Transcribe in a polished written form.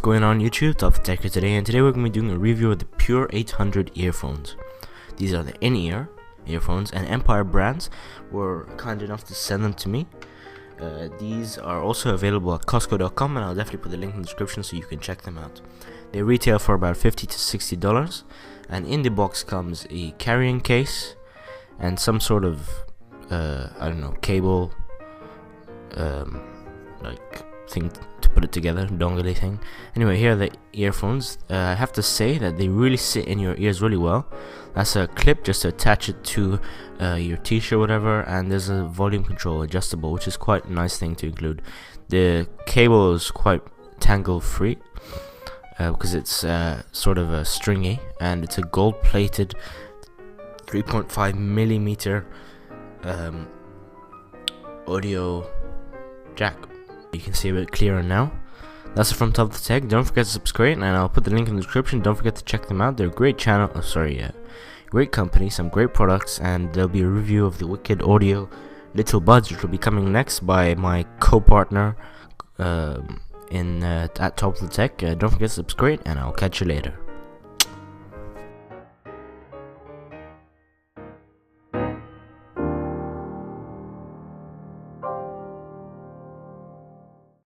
going on YouTube? Top Tech here today, and today we're going to be doing a review of the Pure 800 earphones. These are the in-ear earphones, and Empire Brands were kind enough to send them to me. These are also available at Costco.com, and I'll definitely put the link in the description so you can check them out. They retail for about $50 to $60, and in the box comes a carrying case and some sort of cable thing to put it together, dongle thing. Anyway, here are the earphones. I have to say that they really sit in your ears really well. That's a clip just to attach it to your t-shirt, whatever, and there's a volume control adjustable, which is quite a nice thing to include. The cable is quite tangle free because it's sort of a stringy, and it's a gold plated 3.5 millimeter audio jack. You can see a bit clearer now. That's it from Top Tech. Don't forget to subscribe, and I'll put the link in the description. Don't forget to check them out. They're a great channel. Great company, some great products, and there'll be a review of the Wicked Audio Little Buds, which will be coming next by my co-partner at Top Tech. Don't forget to subscribe, and I'll catch you later.